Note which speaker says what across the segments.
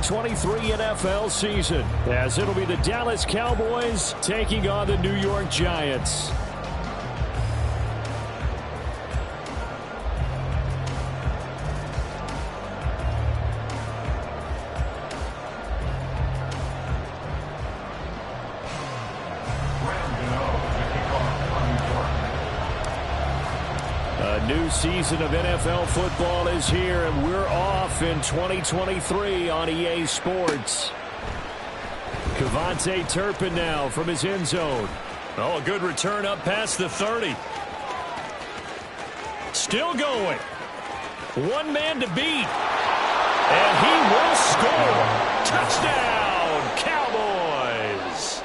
Speaker 1: 2023 NFL season, as it'll be the Dallas Cowboys taking on the New York Giants. A new season of NFL football is here, and we're off in 2023 on EA Sports. Cavante Turpin now from his end zone. Oh, a good return up past the 30. Still going. One man to beat. And he will score. Touchdown, Cowboys.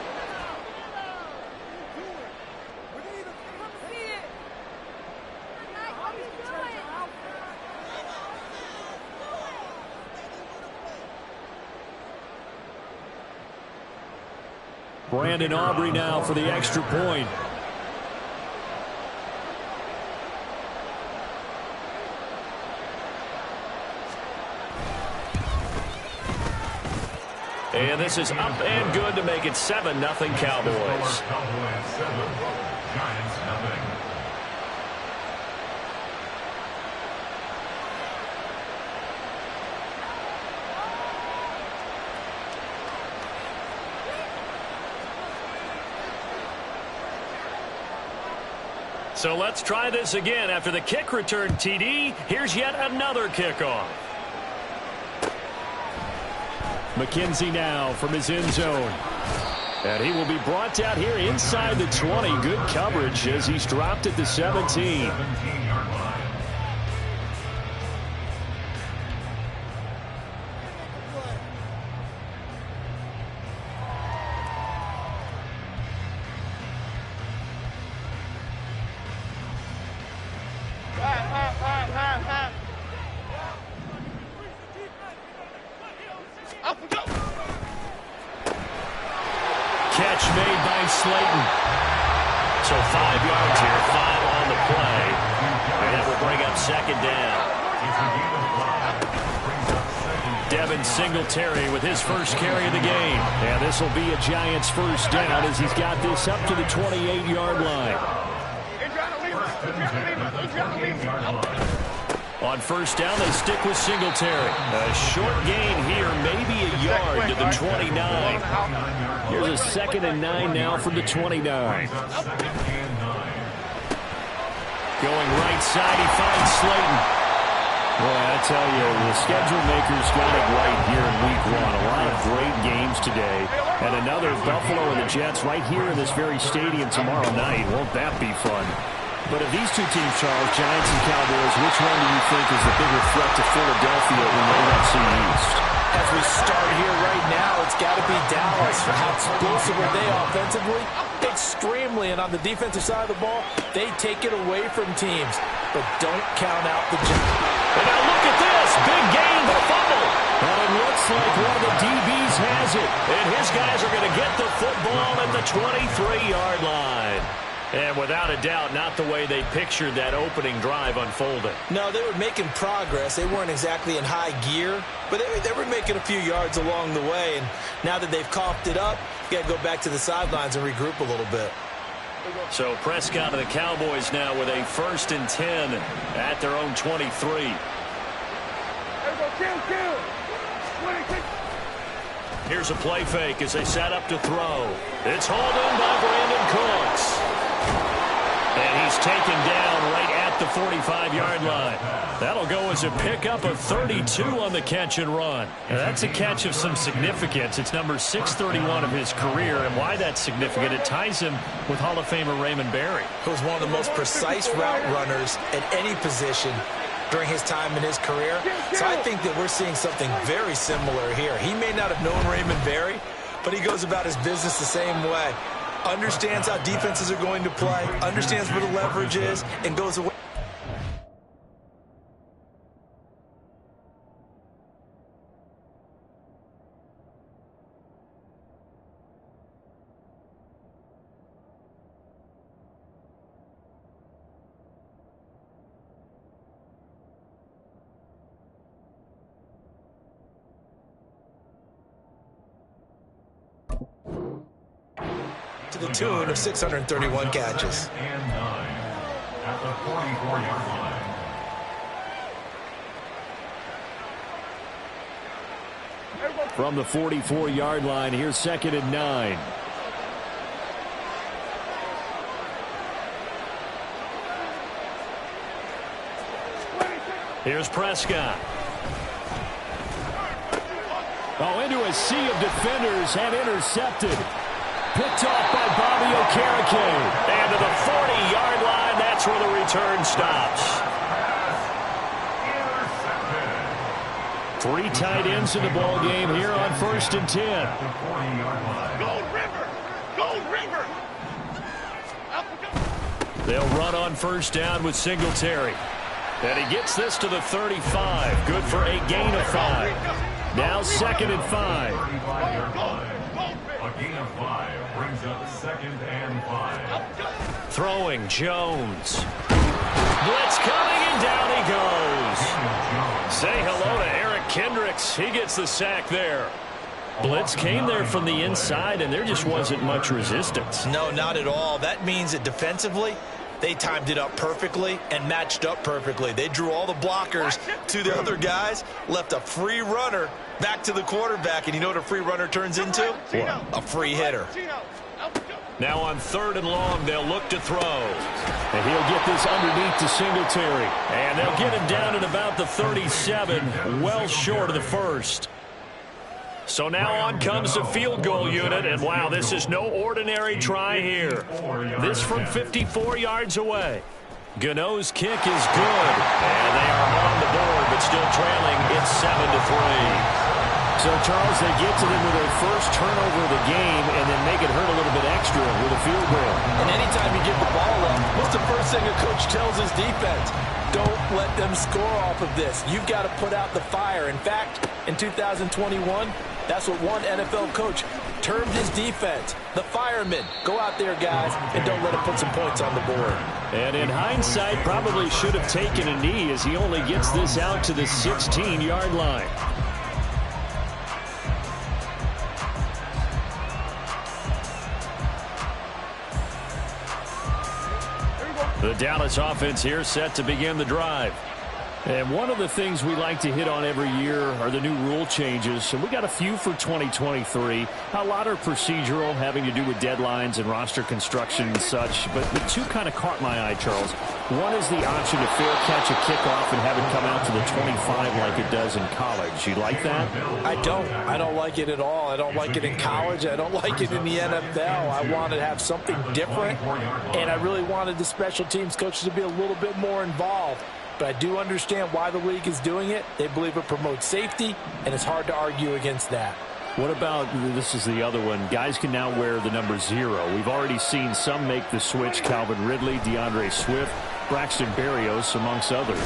Speaker 1: Brandon Aubrey now for the extra point. And this is up and good to make it 7-0 Cowboys. Giants nothing. So let's try this again. After the kick return TD, here's yet another kickoff. McKenzie now from his end zone. And he will be brought down here inside the 20. Good coverage as he's dropped at the 17. Catch made by Slayton. So 5 yards here, 5 on the play. And that will bring up second down. Devin Singletary with his first carry of the game. And this will be a Giants first down as he's got this up to the 28-yard line. On first down, they stick with Singletary. A short gain here, maybe a yard to the 29. Here's a 2nd and 9 now from the 29. Going right side, he finds Slayton. Well, I tell you, the schedule makers got it right here in week 1. A lot of great games today. And another Buffalo and the Jets right here in this very stadium tomorrow night. Won't that be fun? But of these two teams, Charles, Giants and Cowboys, which one do you think is the bigger threat to Philadelphia in the NFC East?
Speaker 2: As we start here right now, it's got to be Dallas. How explosive are they offensively? Extremely. And on the defensive side of the ball, they take it away from teams. But don't count out the Giants.
Speaker 1: And now look at this. Big gain, the fumble. And it looks like one of the DBs has it. And his guys are going to get the football at the 23-yard line. And without a doubt, not the way they pictured that opening drive unfolding.
Speaker 2: No, they were making progress. They weren't exactly in high gear, but they were making a few yards along the way. And now that they've coughed it up, you got to go back to the sidelines and regroup a little bit.
Speaker 1: So Prescott and the Cowboys now with a 1st and 10 at their own 23. Here's a play fake as they set up to throw. It's hauled in by Brandon Cooks. And he's taken down right at the 45-yard line. That'll go as a pickup of 32 on the catch and run. Now, that's a catch of some significance. It's number 631 of his career. And why that's significant, it ties him with Hall of Famer Raymond Berry.
Speaker 2: He was one of the most precise route runners at any position during his time in his career. So I think that we're seeing something very similar here. He may not have known Raymond Berry, but he goes about his business the same way. Understands how defenses are going to play, understands where the leverage is, and goes away. to the tune of 631 catches.
Speaker 3: And 9 at the 44-yard line.
Speaker 1: From the 44-yard line, here's 2nd and 9. Here's Prescott. Oh, into a sea of defenders and intercepted. Picked off by Bobby Okereke. And to the 40-yard line, that's where the return stops. 3 tight ends in the ball game here on 1st and 10.
Speaker 4: Go River! Go River!
Speaker 1: They'll run on 1st down with Singletary. And he gets this to the 35. Good for a gain of 5. Now 2nd and 5.
Speaker 3: A gain of 5 brings up 2nd and 5.
Speaker 1: Throwing Jones. Blitz coming, and down he goes. Say hello to Eric Kendricks. He gets the sack there. Blitz came there from the inside, and there just wasn't much resistance.
Speaker 2: No, not at all. That means that defensively, they timed it up perfectly and matched up perfectly. They drew all the blockers to the other guys, left a free runner back to the quarterback, and you know what a free runner turns into?
Speaker 1: What?
Speaker 2: A free hitter.
Speaker 1: Now on 3rd and long, they'll look to throw. And he'll get this underneath to Singletary. And they'll get him down at about the 37, well short of the 1st. So now on comes the field goal unit, and wow, this is no ordinary try here. This from 54 yards away. Gano's kick is good, and they are on the board, but still trailing. It's 7-3. So, Charles, they get to them with their first turnover of the game and then make it hurt a little bit extra with a field goal.
Speaker 5: And anytime you give the ball up, what's the first thing a coach tells his defense? Don't let them score off of this. You've got to put out the fire. In fact, in 2021, that's what one NFL coach termed his defense, the firemen. Go out there, guys, and don't let them put some points on the board.
Speaker 1: And in hindsight, probably should have taken a knee as he only gets this out to the 16-yard line. The Dallas offense here set to begin the drive. And one of the things we like to hit on every year are the new rule changes. And we got a few for 2023. A lot are procedural, having to do with deadlines and roster construction and such. But the 2 kind of caught my eye, Charles. One is the option to fair catch a kickoff and have it come out to the 25 like it does in college. You like that?
Speaker 5: I don't. I don't like it at all. I don't like it in college. I don't like it in the NFL. I want to have something different. And I really wanted the special teams coaches to be a little bit more involved. But I do understand why the league is doing it. They believe it promotes safety, and it's hard to argue against that.
Speaker 1: What about, this is the other one, guys can now wear the number 0. We've already seen some make the switch, Calvin Ridley, DeAndre Swift, Braxton Berrios, amongst others.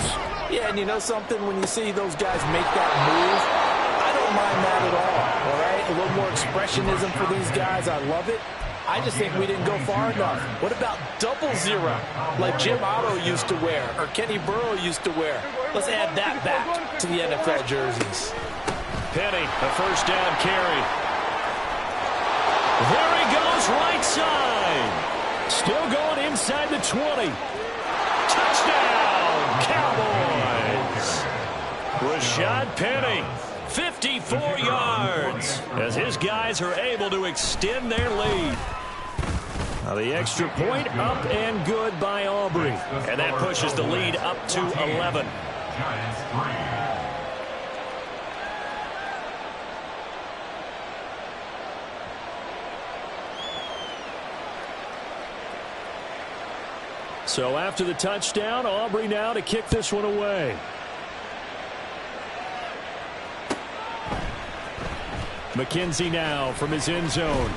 Speaker 5: Yeah, and you know something? When you see those guys make that move, I don't mind that at all right? A little more expressionism for these guys. I love it. I just think we didn't go far enough. What about 00, like Jim Otto used to wear or Kenny Burrow used to wear? Let's add that back to the NFL jerseys.
Speaker 1: Penny, a 1st down carry. There he goes, right side. Still going inside the 20. Touchdown, Cowboys. Rashad Penny, 54 yards, as his guys are able to extend their lead. Now the extra point up and good by Aubrey. And that pushes the lead up to 11.
Speaker 3: Giants 3.
Speaker 1: So after the touchdown, Aubrey now to kick this one away. McKenzie now from his end zone.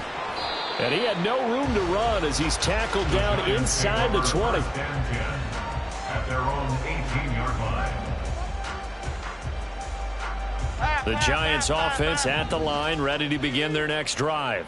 Speaker 1: And he had no room to run as he's tackled down inside the 20.
Speaker 3: At their own 18-yard line.
Speaker 1: The Giants offense at the line, ready to begin their next drive.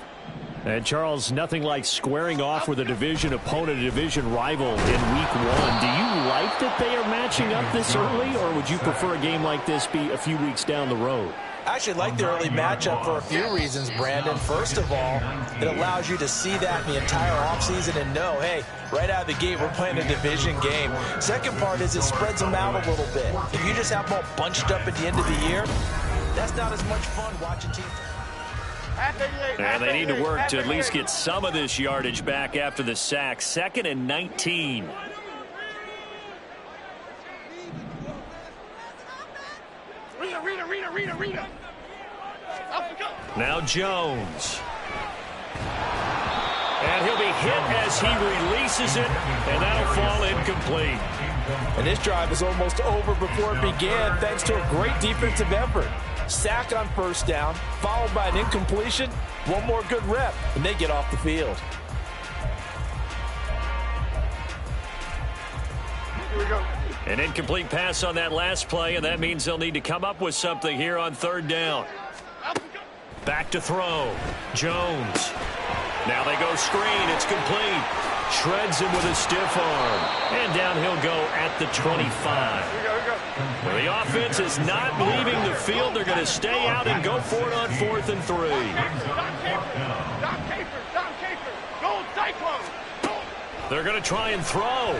Speaker 1: And Charles, nothing like squaring off with a division opponent, a division rival in week 1. Do you like that they are matching up this early, or would you prefer a game like this be a few weeks down the road?
Speaker 5: I actually like the early matchup for a few reasons, Brandon. First of all, it allows you to see that in the entire offseason and know, hey, right out of the gate, we're playing a division game. Second part is it spreads them out a little bit. If you just have them all bunched up at the end of the year, that's not as much fun watching teams.
Speaker 1: And they need to work to at least get some of this yardage back after the sack. 2nd and 19.
Speaker 4: Rita.
Speaker 1: Now Jones. And he'll be hit as he releases it, and that'll fall incomplete.
Speaker 5: And this drive was almost over before it began thanks to a great defensive effort. Sack on first down, followed by an incompletion. One more good rep, and they get off the field.
Speaker 4: Here we go.
Speaker 1: An incomplete pass on that last play, and that means they'll need to come up with something here on 3rd down. Back to throw. Jones. Now they go screen. It's complete. Shreds him with a stiff arm. And down he'll go at the 25. Well, the offense is not leaving the field. They're going to stay out and go for it on 4th and 3.
Speaker 4: Don Caper. Gold Cyclone.
Speaker 1: They're going to try and throw.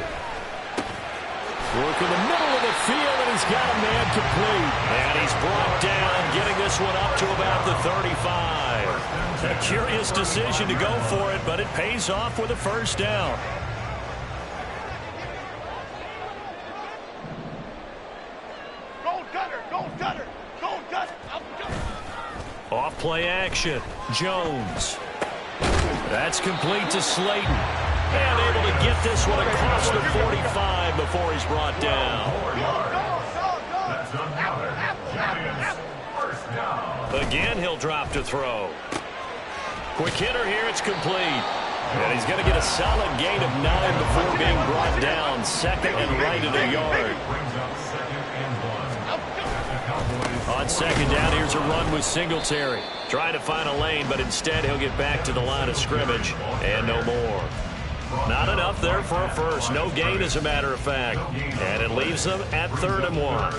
Speaker 1: Work in the middle of the field, and he's got a man complete. And he's brought down, getting this one up to about the 35. A curious decision to go for it, but it pays off with a 1st down.
Speaker 4: Gold Cutter.
Speaker 1: Off play action. Jones. That's complete to Slayton. And able to get this one across the 45 before he's brought down. Again, he'll drop to throw. Quick hitter here, it's complete. And he's going to get a solid gain of 9 before being brought down. 2nd and right at a yard. On 2nd down, here's a run with Singletary. Trying to find a lane, but instead he'll get back to the line of scrimmage. And no more. Not enough there for a first. No gain, as a matter of fact. And it leaves them at 3rd and 1.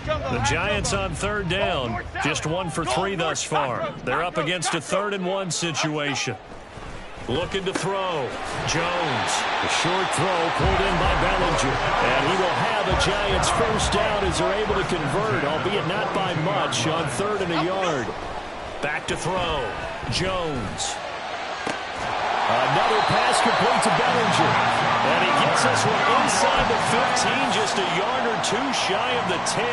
Speaker 1: The Giants on 3rd down. Just 1 for 3 thus far. They're up against a 3rd and 1 situation. Looking to throw. Jones. A short throw pulled in by Bellinger. And he will have a Giants 1st down as they're able to convert, albeit not by much, on 3rd and a yard. Back to throw. Jones. Another pass complete to Bellinger. And he gets this one inside the 15, just a yard or 2 shy of the 10.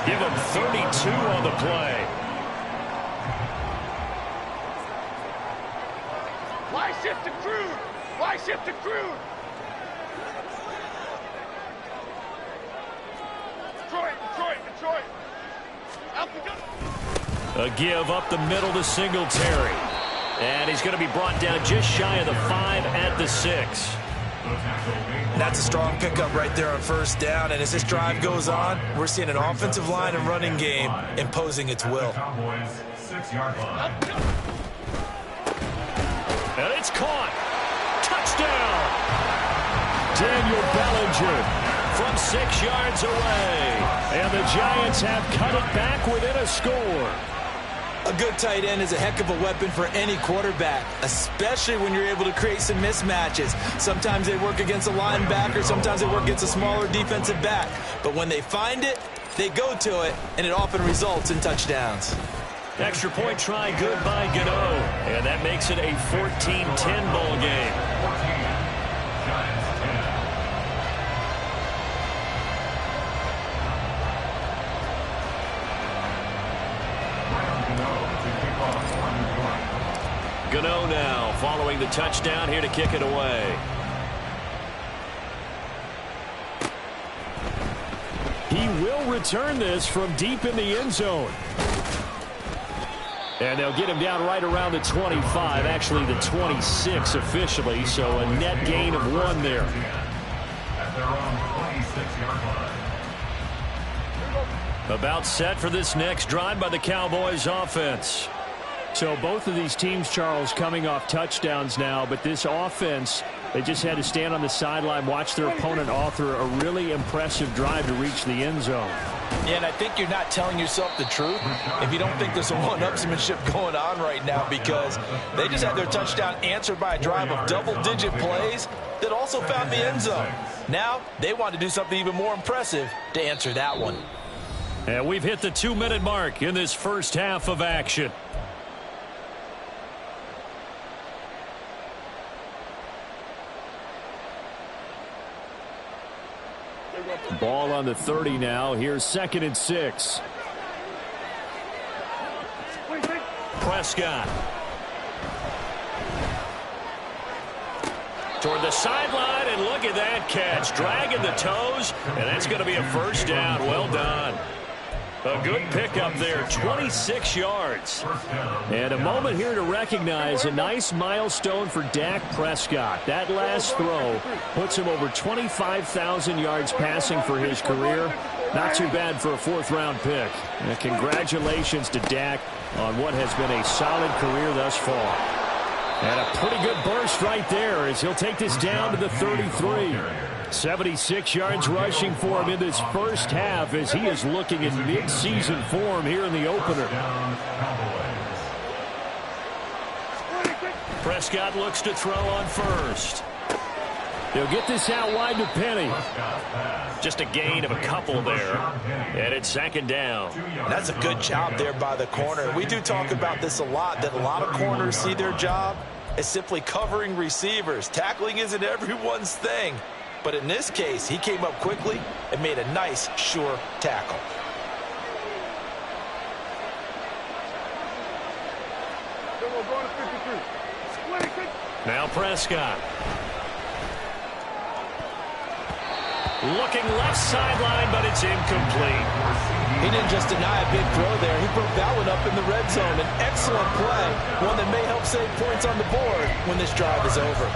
Speaker 1: Give him 32 on the play.
Speaker 4: Why shift to Crude? Detroit. Out the gun.
Speaker 1: A give up the middle to Singletary. And he's going to be brought down just shy of the 5 at the 6.
Speaker 2: That's a strong pickup right there on 1st down. And as this drive goes on, we're seeing an offensive line and running game imposing its will.
Speaker 3: Cowboys 6-yard line.
Speaker 1: And it's caught. Touchdown. Daniel Bellinger from 6 yards away. And the Giants have cut it back within a score.
Speaker 5: A good tight end is a heck of a weapon for any quarterback, especially when you're able to create some mismatches. Sometimes they work against a linebacker, sometimes they work against a smaller defensive back. But when they find it, they go to it, and it often results in touchdowns.
Speaker 1: Extra point try good by Gano. And that makes it a 14-10 ball game. Gano now following the touchdown here to kick it away. He will return this from deep in the end zone. And they'll get him down right around the 25, actually the 26 officially, so a net gain of 1 there.
Speaker 3: At their own 26-yard line.
Speaker 1: About set for this next drive by the Cowboys offense. So both of these teams, Charles, coming off touchdowns now, but this offense They just had to stand on the sideline, watch their opponent author a really impressive drive to reach the end zone.
Speaker 5: Yeah, and I think you're not telling yourself the truth if you don't think there's some one-upsmanship going on right now, because they just had their touchdown answered by a drive of double-digit plays that also found the end zone. Now they want to do something even more impressive to answer that one.
Speaker 1: And we've hit the 2-minute mark in this first half of action. Ball on the 30 now. Here's 2nd and 6. Prescott. Toward the sideline, and look at that catch. Dragging the toes, and that's going to be a first down. Well done. A good pickup there, 26 yards. And a moment here to recognize a nice milestone for Dak Prescott. That last throw puts him over 25,000 yards passing for his career. Not too bad for a 4th-round pick. And congratulations to Dak on what has been a solid career thus far. And a pretty good burst right there as he'll take this down to the 33. 76 yards rushing for him in this first half as he is looking in mid-season form here in the opener. Prescott looks to throw on first. He'll get this out wide to Penny. Just a gain of a couple there. And it's 2nd down.
Speaker 5: That's a good job there by the corner. We do talk about this a lot, that a lot of corners see their job as simply covering receivers. Tackling isn't everyone's thing. But in this case, he came up quickly and made a nice, sure tackle.
Speaker 1: Now Prescott. Looking left sideline, but it's incomplete.
Speaker 5: He didn't just deny a big throw there. He broke that one up in the red zone. An excellent play, one that may help save points on the board when this drive is over.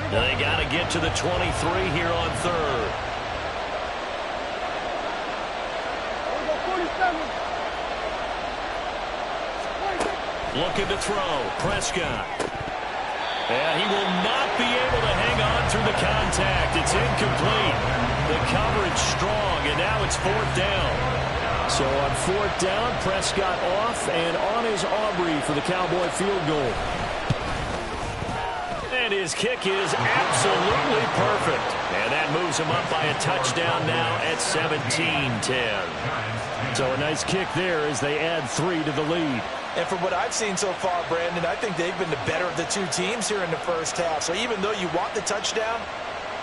Speaker 1: They got to get to the 23 here on 3rd. Looking to throw. Prescott. And he will not be able to hang on through the contact. It's incomplete. The coverage strong, and now it's 4th down. So on 4th down, Prescott off and on is Aubrey for the Cowboy field goal. And his kick is absolutely perfect. And that moves him up by a touchdown now at 17-10. So a nice kick there as they add 3 to the lead.
Speaker 5: And from what I've seen so far, Brandon, I think they've been the better of the two teams here in the first half. So even though you want the touchdown,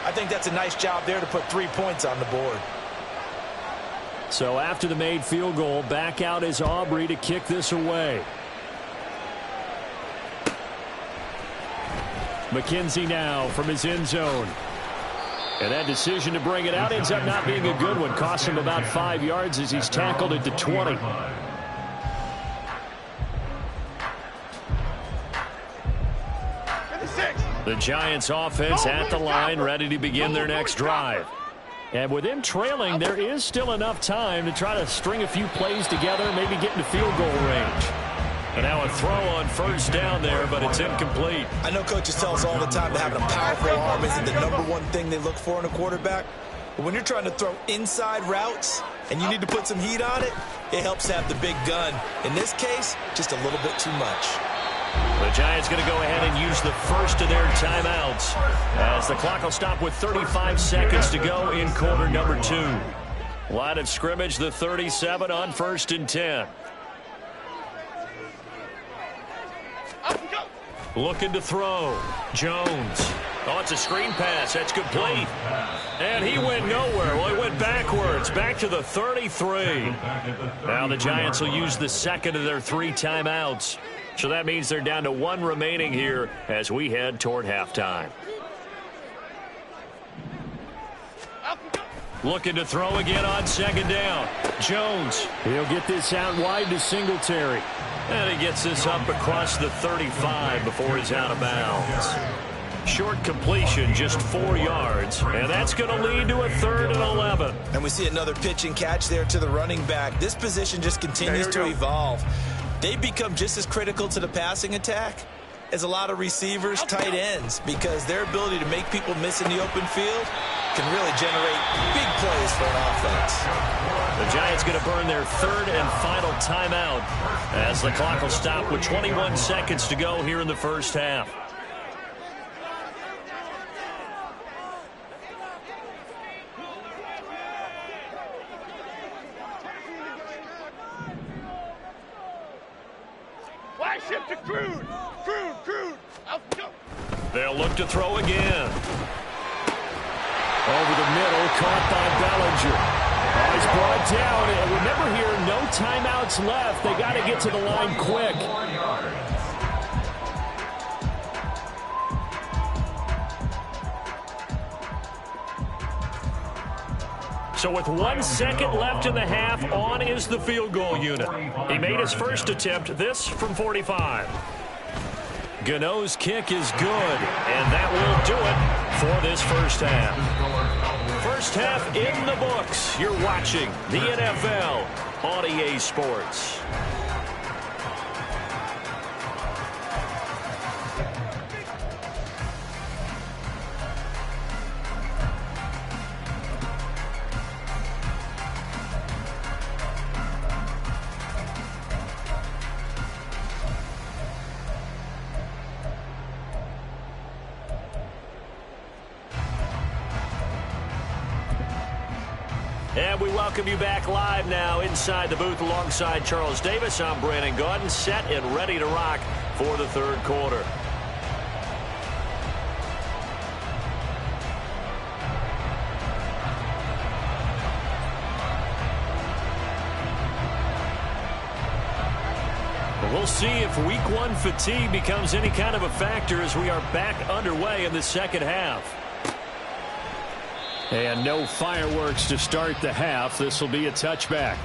Speaker 5: I think that's a nice job there to put 3 points on the board.
Speaker 1: So after the made field goal, back out is Aubrey to kick this away. McKenzie now from his end zone. And that decision to bring it out ends up not being a good one. Costs him about 5 yards as he's tackled at the 20. The Giants offense at the line, ready to begin their next drive. And with them trailing, there is still enough time to try to string a few plays together, maybe get into field goal range. And now a throw on 1st down there, but it's incomplete.
Speaker 5: I know coaches tell us all the time that having a powerful arm isn't the #1 thing they look for in a quarterback. But when you're trying to throw inside routes and you need to put some heat on it, it helps have the big gun. In this case, just a little bit too much.
Speaker 1: The Giants going to go ahead and use the first of their timeouts as the clock will stop with 35 seconds to go in quarter number 2. Line of scrimmage, the 37 on 1st and 10. Looking to throw. Jones. Oh, it's a screen pass. That's complete. And he went nowhere. Well, he went backwards. Back to the 33. Now the Giants will use the second of their 3 timeouts. So that means they're down to 1 remaining here as we head toward halftime. Looking to throw again on 2nd down. Jones. He'll get this out wide to Singletary. And he gets this up across the 35 before he's out of bounds. Short completion, just 4 yards. And that's going to lead to a 3rd and 11.
Speaker 2: And we see another pitch and catch there to the running back. This position just continues to evolve. They become just as critical to the passing attack as a lot of receivers, tight ends, because their ability to make people miss in the open field can really generate big plays for an offense.
Speaker 1: The Giants going to burn their 3rd and final timeout as the clock will stop with 21 seconds to go here in the first half.
Speaker 4: Fly shift to Crude. Crude. Out go.
Speaker 1: They'll look to throw again. Over the middle, caught by Bellinger. Oh, he's brought down. And remember here, no timeouts left. They got to get to the line quick. So with 1 second left in the half, on is the field goal unit. He made his first attempt, this from 45. Gano's kick is good, and that will do it for this first half. First half in the books. You're watching the NFL on EA Sports. And we welcome you back live now inside the booth alongside Charles Davis. I'm Brandon Gaudin, set and ready to rock for the 3rd quarter. We'll see if week 1 fatigue becomes any kind of a factor as we are back underway in the second half. And no fireworks to start the half. This will be a touchback.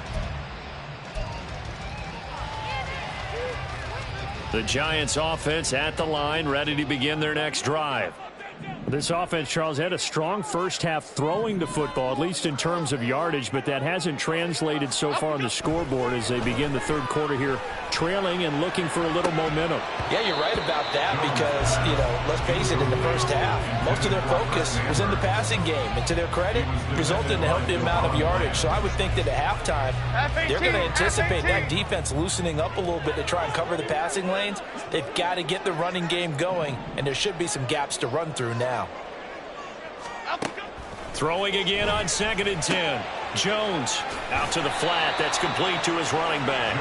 Speaker 1: The Giants offense at the line, ready to begin their next drive. This offense, Charles, had a strong first half throwing the football, at least in terms of yardage, but that hasn't translated so far on the scoreboard as they begin the 3rd quarter here, trailing and looking for a little momentum.
Speaker 2: Yeah, you're right about that because, let's face it, in the first half, most of their focus was in the passing game. And to their credit, resulted in a healthy amount of yardage. So I would think that at halftime, they're going to anticipate that defense loosening up a little bit to try and cover the passing lanes. They've got to get the running game going, and there should be some gaps to run through now.
Speaker 1: Throwing again on 2nd and 10. Jones out to the flat. That's complete to his running back.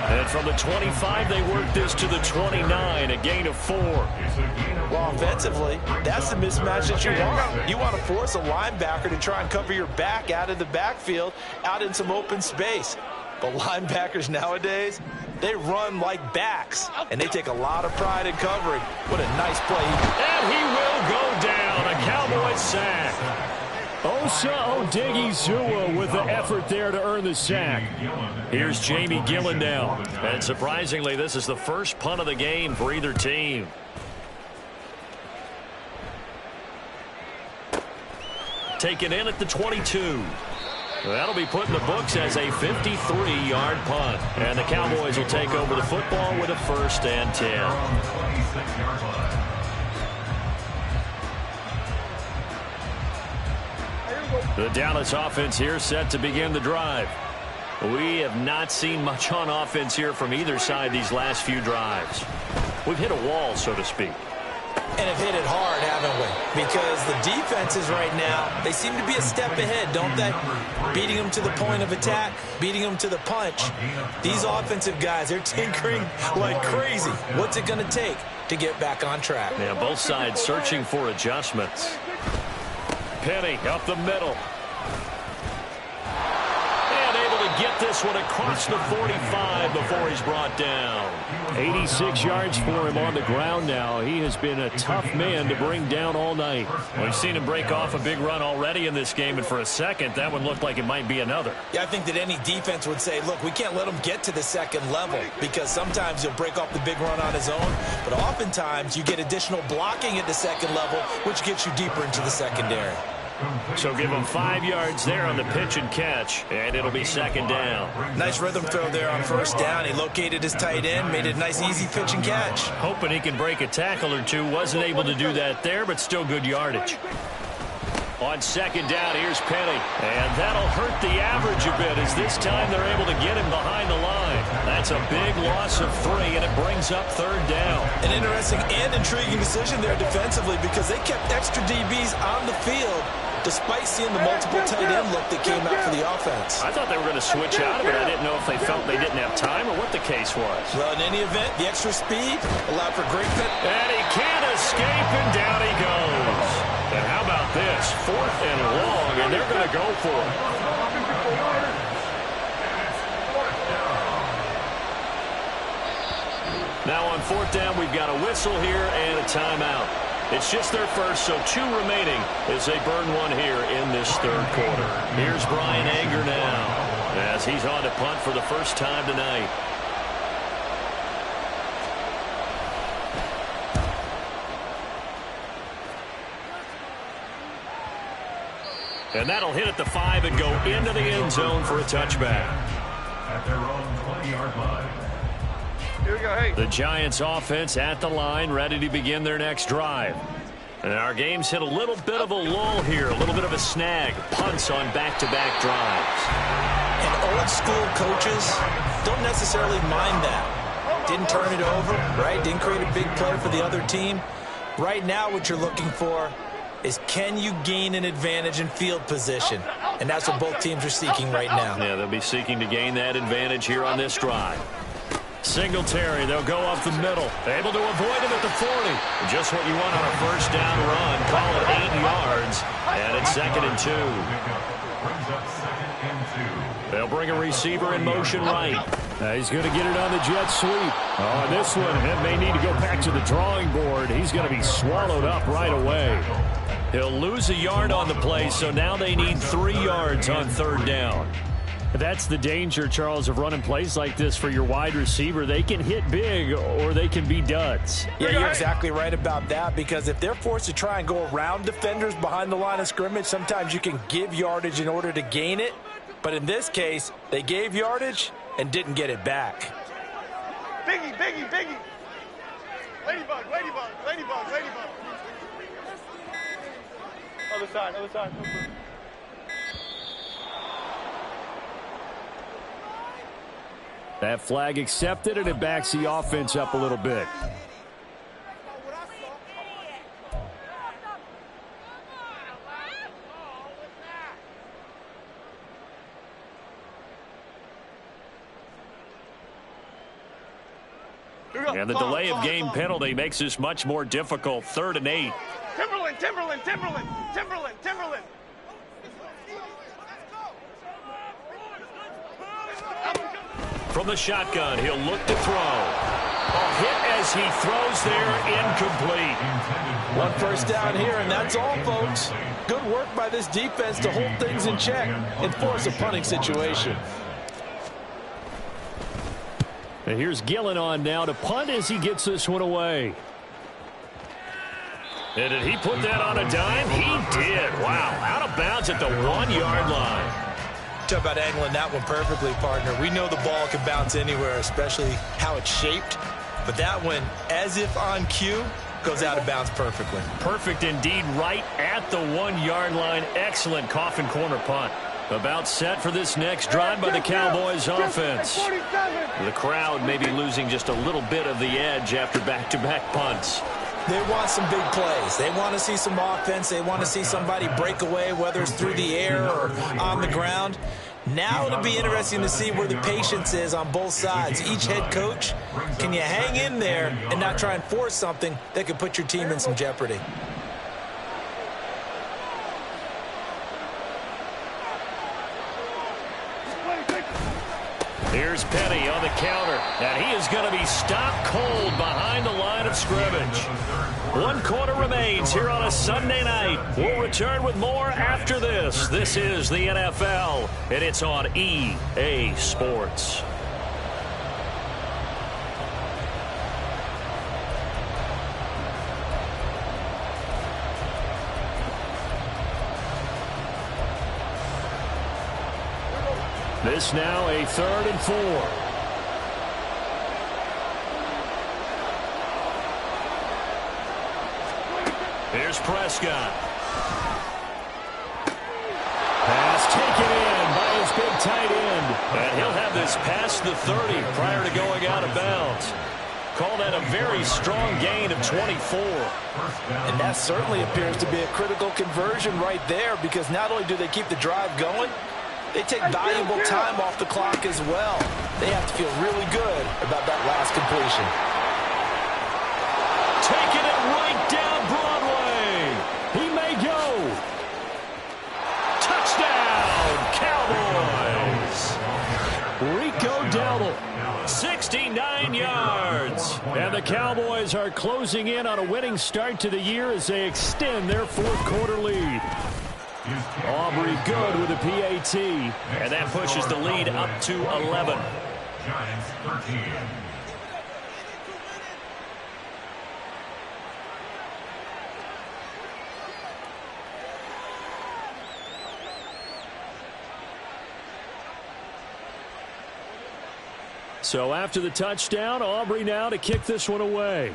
Speaker 1: And from the 25, they work this to the 29, a gain of 4.
Speaker 2: Well, offensively, that's the mismatch that you want. You want to force a linebacker to try and cover your back out of the backfield, out in some open space. But linebackers nowadays, they run like backs, and they take a lot of pride in covering. What a nice play.
Speaker 1: And he will go down. A Cowboys sack. Osa Odighizuwa with the effort there to earn the sack. Here's Jamie Gillen now. And surprisingly, this is the first punt of the game for either team. Taken in at the 22. That'll be put in the books as a 53-yard punt. And the Cowboys will take over the football with a 1st and 10. The Dallas offense here set to begin the drive. We have not seen much on offense here from either side these last few drives. We've hit a wall, so to speak.
Speaker 2: And have hit it hard, haven't we? Because the defenses right now, they seem to be a step ahead, don't they? Beating them to the point of attack, beating them to the punch. These offensive guys, they're tinkering like crazy. What's it going to take to get back on track?
Speaker 1: Yeah, both sides searching for adjustments. Penny up the middle. And able to get this one across the 45 before he's brought down. 86 yards for him on the ground now. He has been a tough man to bring down all night. We've seen him break off a big run already in this game, and for a second, that one looked like it might be another.
Speaker 2: Yeah, I think that any defense would say, look, we can't let him get to the second level, because sometimes he'll break off the big run on his own, but oftentimes you get additional blocking at the second level, which gets you deeper into the secondary.
Speaker 1: So give him 5 yards there on the pitch and catch, and it'll be second down.
Speaker 2: Nice rhythm throw there on first down. He located his tight end, made it a nice, easy pitch and catch.
Speaker 1: Hoping he can break a tackle or two. Wasn't able to do that there, but still good yardage. On second down, here's Penny. And that'll hurt the average a bit, as this time they're able to get him behind the line. That's a big loss of 3, and it brings up third down.
Speaker 2: An interesting and intriguing decision there defensively, because they kept extra DBs on the field despite seeing the multiple tight end look that came out for the offense.
Speaker 1: I thought they were going to switch out of it. I didn't know if they felt they didn't have time or what the case was.
Speaker 2: Well, in any event, the extra speed allowed for great fit.
Speaker 1: And he can't escape, and down he goes. And how about this? 4th and long, and they're going to go for it. Now on 4th down, we've got a whistle here and a timeout. It's just their first, so 2 remaining as they burn one here in this third quarter. Here's Brian Anger now as he's on to punt for the first time tonight. And that'll hit at the 5 and go into the end zone for a touchback.
Speaker 3: At their own 20-yard line.
Speaker 4: Here we go, hey.
Speaker 1: The Giants offense at the line, ready to begin their next drive. And our game's hit a little bit of a lull here, a little bit of a snag. Punts on back-to-back drives.
Speaker 2: And old-school coaches don't necessarily mind that. Didn't turn it over, right? Didn't create a big play for the other team. Right now what you're looking for is, can you gain an advantage in field position? And that's what both teams are seeking right now.
Speaker 1: Yeah, they'll be seeking to gain that advantage here on this drive. Singletary, they'll go up the middle. Able to avoid him at the 40. Just what you want on a first down run. Call it 8 yards. And it's 2nd and 2.
Speaker 3: Brings up 2nd and 2.
Speaker 1: They'll bring a receiver in motion right. He's going to get it on the jet sweep. Oh, this one, it may need to go back to the drawing board. He's going to be swallowed up right away. He'll lose a yard on the play, so now they need 3 yards on 3rd down. That's the danger, Charles, of running plays like this for your wide receiver. They can hit big or they can be duds.
Speaker 5: Yeah, you're exactly right about that, because if they're forced to try and go around defenders behind the line of scrimmage, sometimes you can give yardage in order to gain it. But in this case, they gave yardage and didn't get it back.
Speaker 4: Biggie, biggie, biggie. Ladybug, ladybug, ladybug, ladybug. Other side, other side.
Speaker 1: That flag accepted, and it backs the offense up a little bit. And the delay of game penalty makes this much more difficult. 3rd and 8.
Speaker 4: Timberland, Timberland, Timberland, Timberland, Timberland.
Speaker 1: From the shotgun, he'll look to throw. A hit as he throws there, incomplete.
Speaker 5: 1 first down here, and that's all, folks. Good work by this defense to hold things in check and force a punting situation.
Speaker 1: And here's Gillen on now to punt as he gets this one away. And did he put that on a dime? He did. Wow, out of bounds at the 1-yard line.
Speaker 2: Talk about angling that one perfectly, partner. We know the ball can bounce anywhere, especially how it's shaped. But that one, as if on cue, goes out of bounds perfectly.
Speaker 1: Perfect indeed, right at the 1-yard line. Excellent coffin corner punt. About set for this next drive by the Cowboys offense. The crowd may be losing just a little bit of the edge after back-to-back punts.
Speaker 2: They want some big plays. They want to see some offense. They want to see somebody break away, whether it's through the air or on the ground. Now it'll be interesting to see where the patience is on both sides. Each head coach, can you hang in there and not try and force something that could put your team in some jeopardy?
Speaker 1: Here's Penny on the counter, and he is going to be stopped cold behind the line of scrimmage. 1 quarter remains here on a Sunday night. We'll return with more after this. This is the NFL, and it's on EA Sports. This now a 3rd and 4. Here's Prescott. Pass taken in by his big tight end. And he'll have this past the 30 prior to going out of bounds. Call that a very strong gain of 24.
Speaker 5: And that certainly appears to be a critical conversion right there, because not only do they keep the drive going, they take valuable time off the clock as well. They have to feel really good about that last completion.
Speaker 1: Taking it right down Broadway. He may go. Touchdown, Cowboys. Rico Dowdle, 69 yards. And the Cowboys are closing in on a winning start to the year as they extend their 4th quarter lead. Aubrey good with a PAT. And that pushes the lead up to 11.
Speaker 3: Giants 13.
Speaker 1: So after the touchdown, Aubrey now to kick this one away.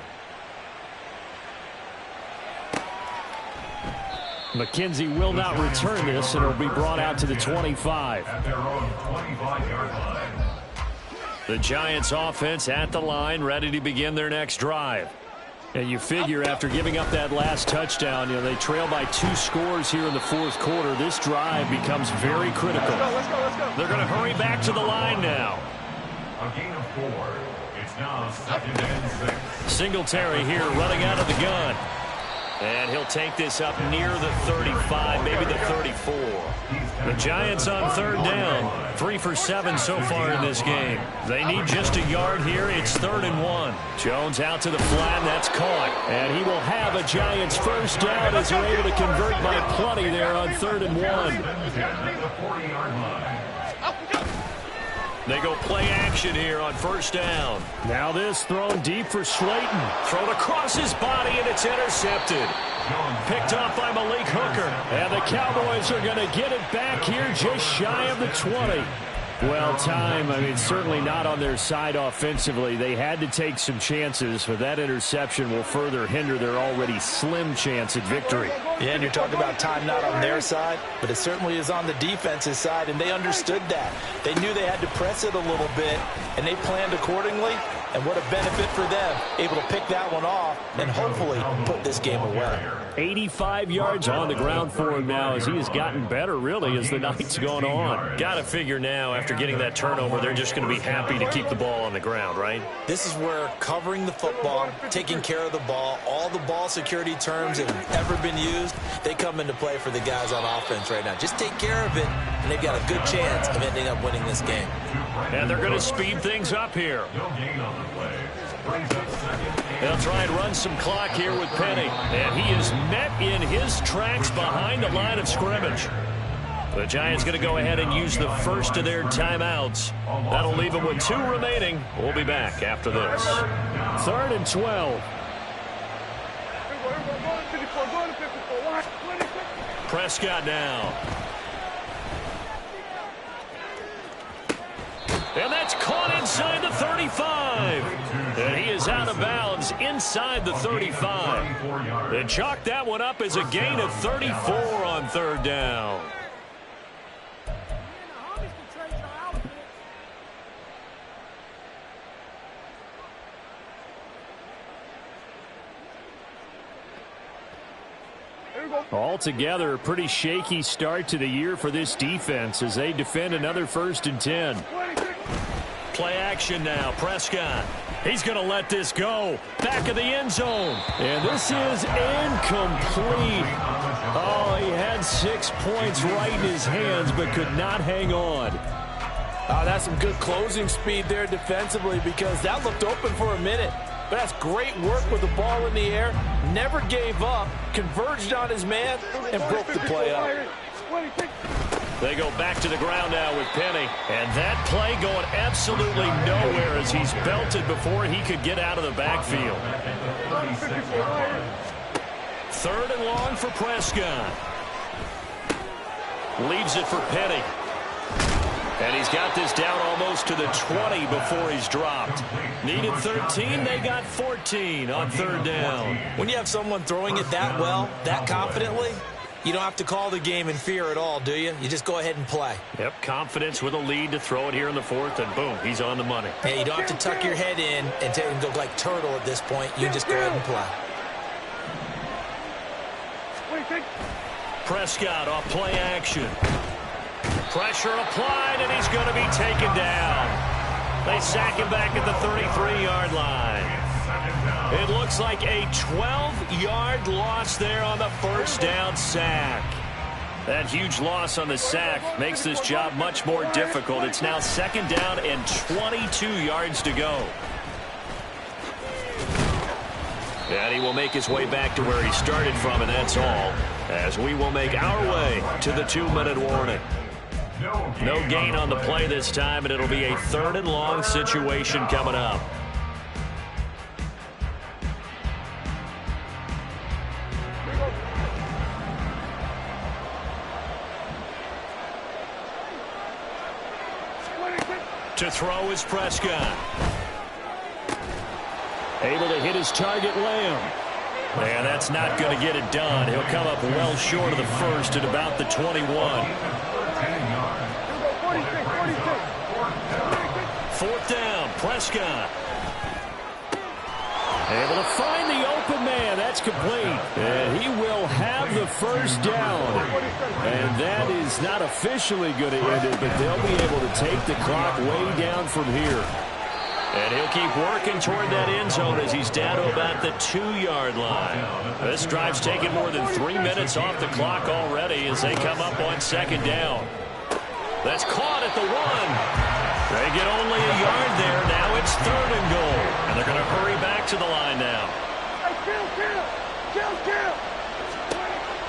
Speaker 1: McKenzie will not return this, and it'll be brought out to the 25.
Speaker 3: At their own 25-yard line.
Speaker 1: The Giants offense at the line, ready to begin their next drive. And you figure after giving up that last touchdown, they trail by 2 scores here in the 4th quarter. This drive becomes very critical.
Speaker 4: Let's go.
Speaker 1: They're going to hurry back to the line now.
Speaker 3: A gain of 4. It's now 2nd and 6.
Speaker 1: Singletary here running out of the gun. And he'll take this up near the 35, maybe the 34. The Giants on 3rd down. 3 for 7 so far in this game. They need just a yard here. It's 3rd and 1. Jones out to the flat, and that's caught. And he will have a Giants 1st down as they're able to convert by plenty there on 3rd and 1.
Speaker 3: The 40-yard line.
Speaker 1: They go play action here on 1st down. Now this thrown deep for Slayton. Thrown across his body, and it's intercepted. Picked off by Malik Hooker. And the Cowboys are going to get it back here just shy of the 20. Well, certainly not on their side offensively. They had to take some chances, but that interception will further hinder their already slim chance at victory.
Speaker 5: Yeah, and you're talking about time not on their side, but it certainly is on the defense's side, and they understood that. They knew they had to press it a little bit, and they planned accordingly, and what a benefit for them, able to pick that one off and hopefully put this game away.
Speaker 1: 85 yards on the ground for him now as he has gotten better, really, as the night's gone on. Got to figure now, after getting that turnover, they're just going to be happy to keep the ball on the ground, right?
Speaker 2: This is where covering the football, taking care of the ball, all the ball security terms that have ever been used, they come into play for the guys on offense right now. Just take care of it, and they've got a good chance of ending up winning this game.
Speaker 1: And they're going to speed things up here.
Speaker 3: No gain on the play. Brings up 2nd.
Speaker 1: They'll try and run some clock here with Penny. And he is met in his tracks behind the line of scrimmage. The Giants going to go ahead and use the first of their timeouts. That'll leave them with 2 remaining. We'll be back after this. 3rd and 12. Prescott now. And that's caught inside the 35. And he is out of bounds inside the 35. They chalk that one up as a gain of 34 on 3rd down. Altogether, a pretty shaky start to the year for this defense as they defend another 1st and 10. Play action now. Prescott. He's going to let this go. Back of the end zone. And this is incomplete. Oh, he had 6 points right in his hands but could not hang on.
Speaker 5: Oh, that's some good closing speed there defensively because that looked open for a minute. But that's great work with the ball in the air. Never gave up, converged on his man, and broke the play up.
Speaker 1: They go back to the ground now with Penny. And that play going absolutely nowhere as he's belted before he could get out of the backfield. 3rd and long for Prescott. Leaves it for Penny. And he's got this down almost to the 20 before he's dropped. Needed 13, they got 14 on 3rd down.
Speaker 2: When you have someone throwing it that well, that confidently, you don't have to call the game in fear at all, do you? You just go ahead and play.
Speaker 1: Yep, confidence with a lead to throw it here in the 4th, and boom, he's on the money.
Speaker 2: Hey, you don't have to tuck your head in and go like turtle at this point. You just go ahead and play.
Speaker 1: Prescott off play action. Pressure applied, and he's going to be taken down. They sack him back at the 33-yard line. It looks like a 12-yard loss there on the 1st down sack. That huge loss on the sack makes this job much more difficult. It's now 2nd down and 22 yards to go. And he will make his way back to where he started from, and that's all, as we will make our way to the 2-minute warning. No gain on the play this time, and it'll be a 3rd and long situation coming up. To throw is Prescott. Able to hit his target, Lamb. And that's not going to get it done. He'll come up well short of the 1st at about the 21. 4th down, Prescott. Able to find the open man. That's complete. And he will have the 1st down. And that is not officially going to end it, but they'll be able to take the clock way down from here. And he'll keep working toward that end zone as he's down to about the 2-yard line. This drive's taken more than 3 minutes off the clock already as they come up on 2nd down. That's caught at the 1. They get only a yard there. Now it's 3rd and goal. And they're going to hurry back to the line now.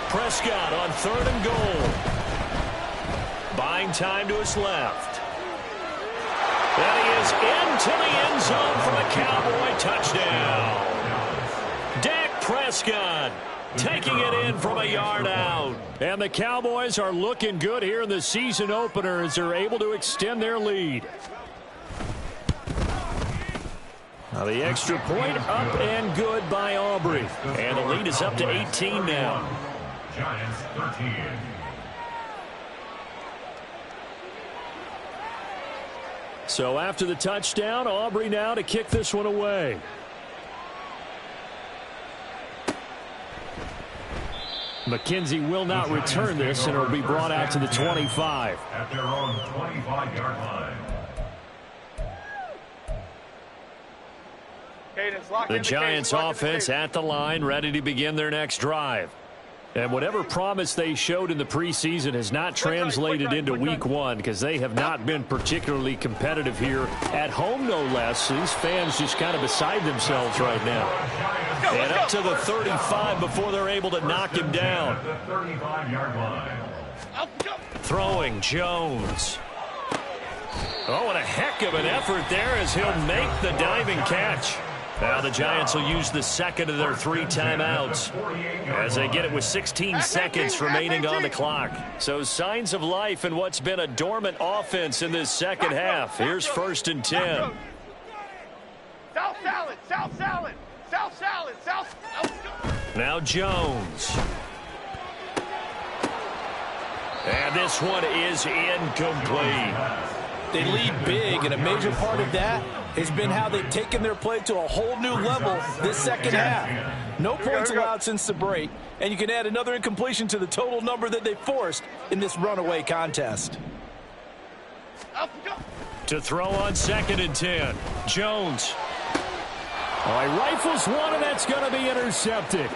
Speaker 1: Prescott on 3rd and goal. Buying time to his left. And he is into the end zone for a Cowboy touchdown. Dak Prescott taking it in from a yard out. And the Cowboys are looking good here in the season opener as they're able to extend their lead. Now the extra point up and good by Aubrey. And the lead is up to 18 now.
Speaker 3: Giants 13.
Speaker 1: So after the touchdown, Aubrey now to kick this one away. McKenzie will not return this, and it'll be brought out to the 25.
Speaker 3: At their own 25-yard line.
Speaker 1: The Giants offense at the line, ready to begin their next drive. And whatever promise they showed in the preseason has not translated into week 1 because they have not been particularly competitive here at home, no less. These fans just kind of beside themselves right now. And up to the 35 before they're able to knock him down.
Speaker 3: The 35-yard line.
Speaker 1: Throwing Jones. Oh, and a heck of an effort there as he'll make the diving catch. Now the Giants will use the 2nd of their 3 timeouts as they get it with 16 seconds remaining on the clock. So signs of life in what's been a dormant offense in this second half. Here's 1st and 10.
Speaker 4: South salad, south salad, south salad, south.
Speaker 1: Now Jones. And this one is incomplete.
Speaker 5: They lead big, and a major part of that has been how they've taken their play to a whole new level this second half. No points allowed since the break, and you can add another incompletion to the total number that they forced in this runaway contest.
Speaker 1: To throw on 2nd and 10. Jones. Oh, he rifles one, and that's going to be intercepted.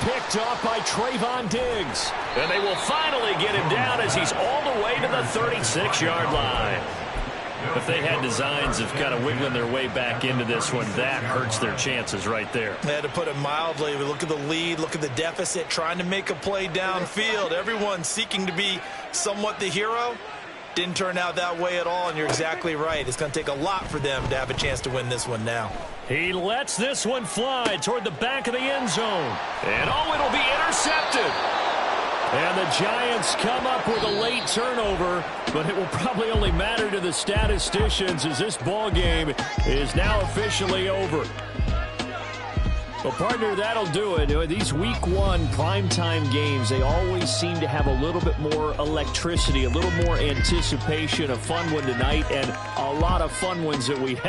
Speaker 1: Picked off by Trayvon Diggs. And they will finally get him down as he's all the way to the 36-yard line. if they had designs of kind of wiggling their way back into this one, that hurts their chances right there.
Speaker 2: Yeah, to put it mildly, we look at the lead, look at the deficit, trying to make a play downfield. Everyone seeking to be somewhat the hero. Didn't turn out that way at all, and you're exactly right. It's going to take a lot for them to have a chance to win this one now.
Speaker 1: He lets this one fly toward the back of the end zone. And, it'll be intercepted. And the Giants come up with a late turnover, but it will probably only matter to the statisticians as this ball game is now officially over. Well, partner, that'll do it. These Week 1 primetime games, they always seem to have a little bit more electricity, a little more anticipation. A fun one tonight, and a lot of fun ones that we have.